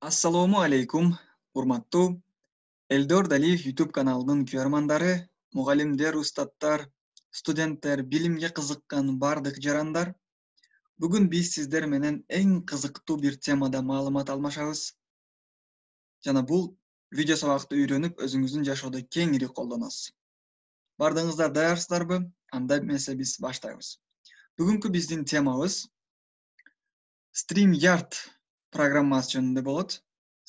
Assalomu alaykum, hurmatli Eldor Daliyev YouTube kanalining ko'rmandari, muallimlar, ustadlar, studentlar, bilimga qiziqqan barliq jarandar. Bugun biz sizlar menen eng qiziqtуу bir temada ma'lumot almashamiz. Jana bu video sabaqda öyrөнүп өзүңүздүн жашоодо кеңири колдоносуз. Бардыгыңыздар даярсыздарбы? Анда эмесе биз баштайбыз. Бүгүнкү биздин темабыз StreamYard программасы жөнүндө болот.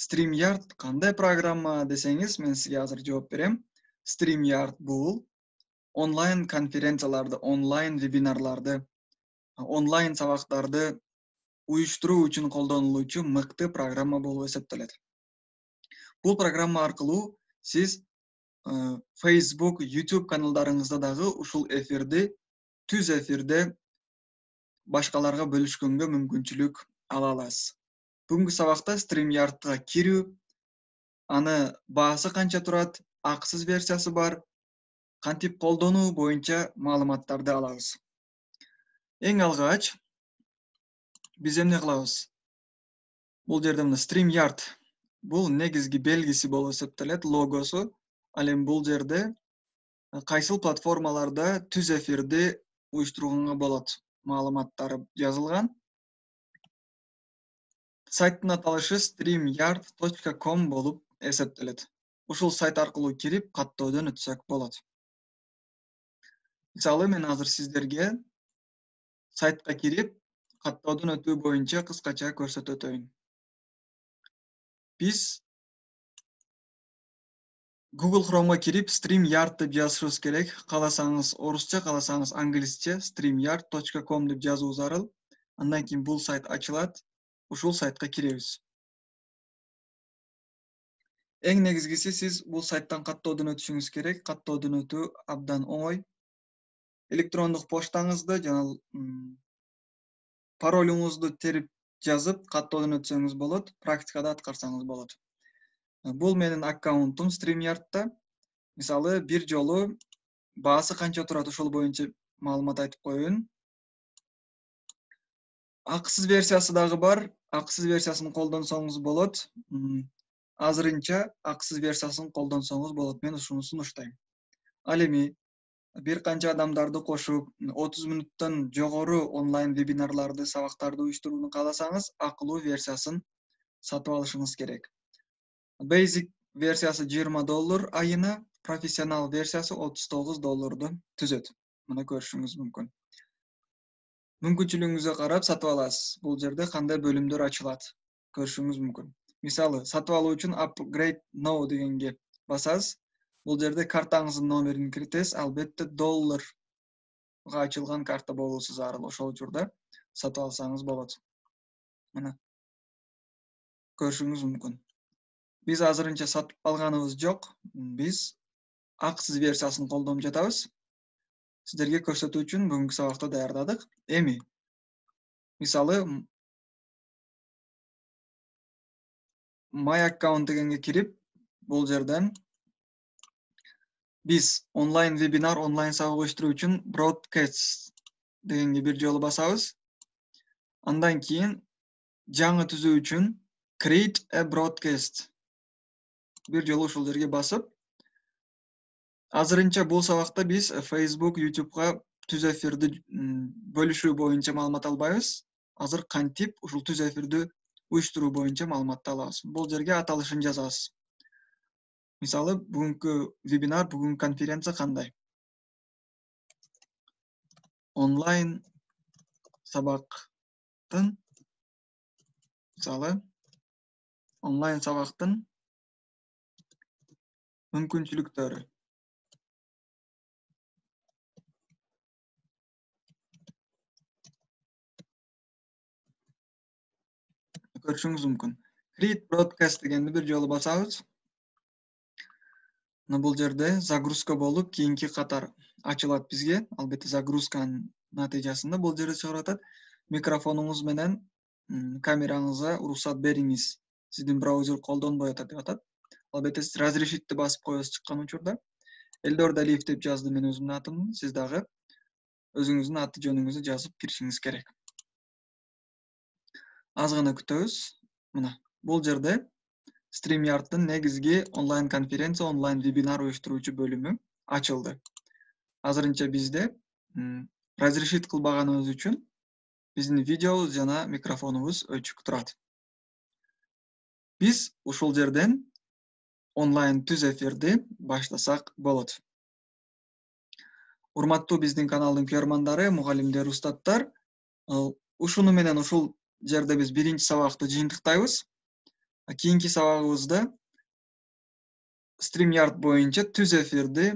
StreamYard кандай программа десеңиз, мен сизге азыр жооп берем. StreamYard бул онлайн конференцияларды, онлайн вебинарларды, онлайн сабактарды уюштуруу үчүн колдонулуучу мыкты программа болуп эсептелет. Бул программа аркылуу сиз Facebook, YouTube каналдарыңызда дагы ушул эфирди түз эфирде башкаларга бөлүшкөнгө мүмкүнчүлүк ала аласыз. Бүгүнкү сабакта StreamYardга кирүү, аны баасы канча турат, акысыз версиясы бар, кантип колдонуу боюнча маалыматтарды алабыз. Эң алгач биз эмне кылабыз? Бул жерде мына StreamYard бул негизги белгиси болуп эсептелет, логосу. Ал эми бул жерде кайсыл платформаларда түз эфирди уюштурганга болот маалыматтары жазылган. Сайттын аталышы streamyard.com болуп эсептелет. Ушул сайт аркылуу кирип каттоодон өтсөк болот. Мисалы мен азыр сиздерге сайтка кирип каттоодон өтүү боюнча кыскача көрсөтүп өтөйүн. Биз Google Chrome'га кирип StreamYard деп жазышыбыз керек. Кааласаңыз орусча, кааласаңыз англисче streamyard.com деп жазуу зарыл. Андан кийин бул сайт ачылат. Ушул сайтка киребиз. Эң негизгиси сиз бул сайттан каттоодон өтүшүңүз керек. Каттоодон өтүү абдан оңой. Электрондук поштаңызды жана паролуңузду терип жазып каттоодон өтсөңүз болот. Практикада аткарсаңыз болот. Бул менин аккаунтум StreamYard'та. Мисалы, бир жолу баасы канча турат ошол боюнча маалымат айтып коеюн. Акысыз версиясы дагы бар. Акысыз версиясын колдонсоңуз болот. Азырынча акысыз версиясын колдонсоңуз болот. Мен ушуну сунуштайм. Ал эми бир канча адамдарды кошуп, 30 мүнөттөн жогору онлайн вебинарларды, сабактарды уюштурууну кааласаңыз, акылуу версиясын сатып алышыңыз керек. Basic версиясы $20 айына, профессионал версиясы $39 түзөт. Мына көрүшүңүз мүмкүн. Мүмкүнчүлүгүңүзгө карап сатып аласыз. Бул жерде кандай бөлүмдөр ачылат, көрүшүңүз мүмкүн. Мисалы, сатып алуу үчүн Upgrade Now дегенге басасыз. Бул жерде картаңыздын номерин киритесиз, албетте $га ачылган карта болуусу зарыл. Ошол учурда сатып алсаңыз болот. Мына көрүшүңүз мүмкүн. Биз азырынча сатып алганыбыз жок. Биз акысыз версиясын колдонуп жатабыз. Сиздерге көрсөтүү үчүн бүгүнкү сабакта даярдадык. Эми мисалы My Account дегенге кирип, бул жерден биз онлайн вебинар, онлайн сабак уюштуруу үчүн Broadcast дегенге бир жолу басабыз. Андан кийин жаңы түзүү үчүн Create a Broadcast бир жолу ушул жерге басып, азырынча бул сабакта биз Facebook, YouTube'га түз эфирди бөлүшүү боюнча маалымат албайбыз. Азыр кантип ушул түз эфирди уюштуруу боюнча маалыматты алабыз. Бул жерге аталышын жазасыз. Мисалы, бүгүнкү вебинар, бүгүнкү конференция кандай? Онлайн сабактын, мисалы, онлайн сабактын мүмкүнчүлүктөрү. Көрүшүңүз мүмкүн. Create Broadcast дегенди бир жолу басабыз. Бул жерде загрузка болуп, кийинки катар ачылат бизге. Албетте загрузканын натыйжасында бул жерде чыгарып атат. Микрофонуңуз менен камераңызга уруксат бериңиз. Сиздин браузер колдонбой атат деп атат. Албетте сиз разрешитти басып коесуз чыккан учурда. Элдор Далиев деп жаздым мен өзүмдүн атымды. Сиз дагы өзүңүздүн аты жөнүңүздү жазып киришиңиз керек. Аз гана күтөбүз. Мына, Бул жерде StreamYard'дын негизги онлайн конференция, онлайн вебинар уюштуруучу бөлүмү ачылды. Азырынча бизде разрешит кылбаганыбыз үчүн биздин видеобуз жана микрофонубуз өчүк турат. Биз ушул жерден онлайн түз эфирди баштасак болот. Урматтуу биздин каналдын көрөрмандары, мугалимдер, устаттар, ушуну менен ушул жерде биз биринчи сабакты жыйынтыктайбыз. Кийинки сабагыбызда StreamYard боюнча түз эфирди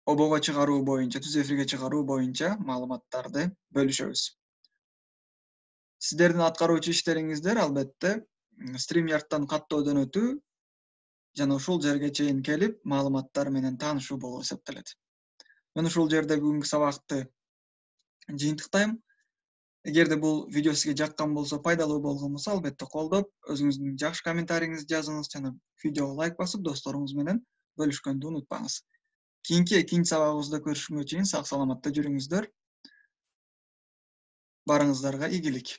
обого чыгаруу боюнча, түз эфирге чыгаруу боюнча маалыматтарды бөлүшөбүз. Сиздердин аткаруучу иштериңиздер албетте StreamYard'дан каттоодон өтүү жана ушул жерге чейин келип маалыматтар менен таанышуу болуп эсептелет. Мен ушул жерде бүгүнкү сабакты жыйынтыктайм. Эгерде бул видео сизге жаккан болсо, пайдалуу болгон болсо, албетте колдоп, өзүңүздүн жакшы комментарийиңизди жазыңыз жана видеого лайк басып, досторуңуз менен бөлүшкөндү унутпаңыз. Кийинки экинчи сабагыбызда көрүшкөнгө чейин сак саламатта жүрүңүздөр. Барыңыздарга ийгилик.